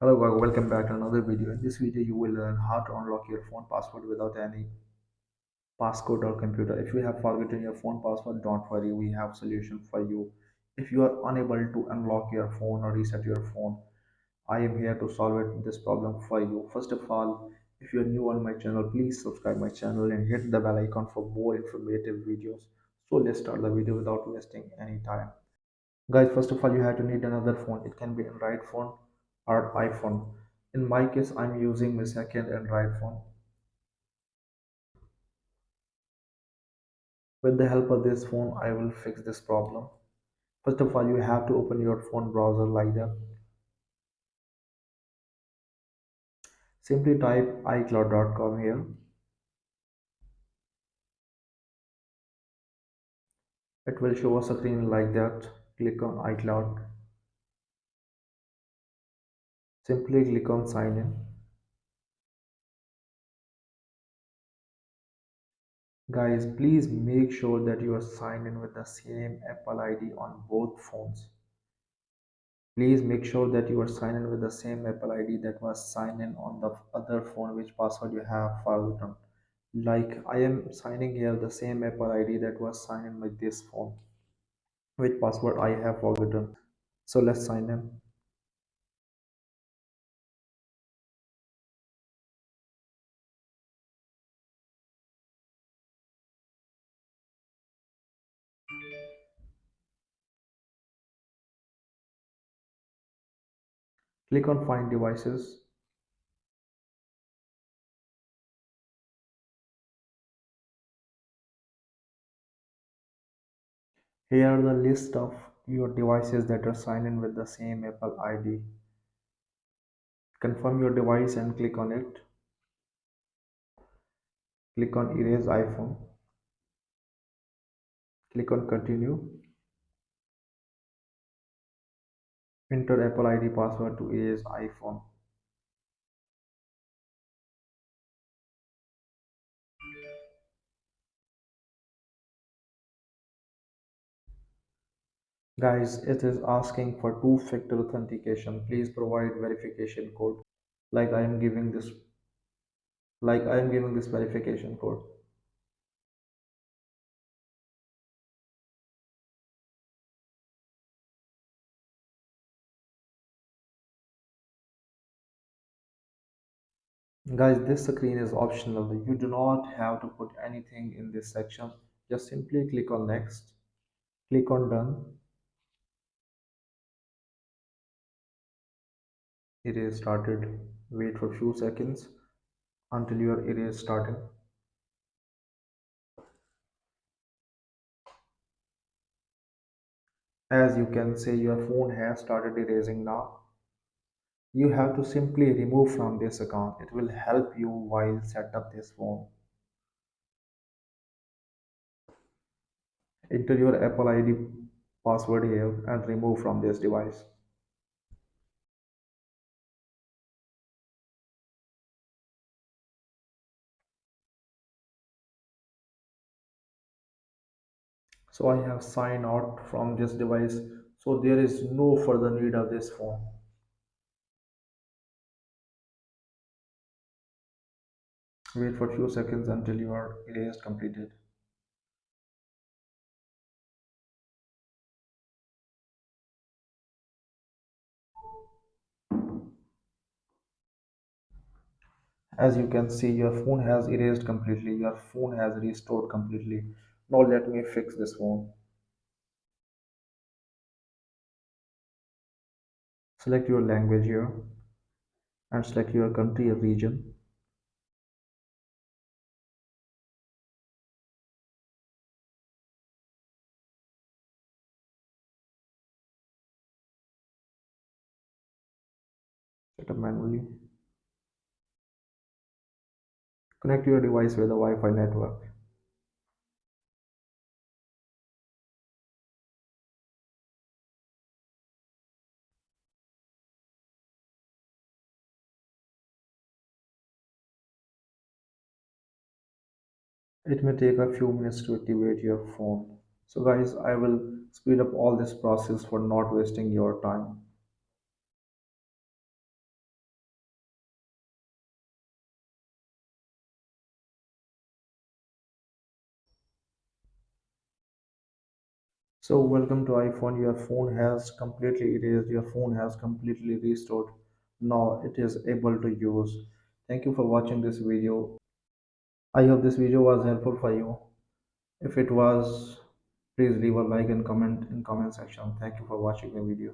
Hello guys, welcome back to another video. In this video, you will learn how to unlock your phone password without any passcode or computer. If you have forgotten your phone password, don't worry, we have solution for you. If you are unable to unlock your phone or reset your phone, I am here to solve this problem for you. First of all, if you are new on my channel, please subscribe my channel and hit the bell icon for more informative videos. So let's start the video without wasting any time. Guys, first of all, you have to need another phone. It can be Android phone or iPhone. In my case, I'm using my second Android phone. With the help of this phone, I will fix this problem. First of all, you have to open your phone browser like that. Simply type icloud.com here. It will show a screen like that. Click on iCloud. Simply click on sign in. Guys, please make sure that you are signed in with the same Apple ID on both phones. Please make sure that you are signed in with the same Apple ID that was signed in on the other phone which password you have forgotten. Like I am signing here the same Apple ID that was signed in with this phone, which password I have forgotten. So let's sign in. Click on find devices. Here are the list of your devices that are signed in with the same Apple ID. Confirm your device and click on it. Click on erase iPhone. Click on continue. Enter Apple ID password to erase iPhone. Guys, it is asking for two-factor authentication. Please provide verification code. Like I am giving this, like I am giving this verification code. Guys, this screen is optional. You do not have to put anything in this section. Just simply click on next. Click on done. Erase started. Wait for few seconds until your erase started. As you can see, your phone has started erasing now. You have to simply remove from this account. It will help you while set up this phone. Enter your Apple ID password here and remove from this device. So I have signed out from this device. So there is no further need of this phone. Wait for a few seconds until your erase completed. As you can see, your phone has erased completely. Your phone has restored completely. Now let me fix this phone. Select your language here and select your country or region. Set up manually. Connect your device with a Wi-Fi network. It may take a few minutes to activate your phone. So guys, I will speed up all this process for not wasting your time. So welcome to iPhone. Your phone has completely erased. Your phone has completely restored. Now it is able to use. Thank you for watching this video. I hope this video was helpful for you. If it was, please leave a like and comment in comment section. Thank you for watching the video.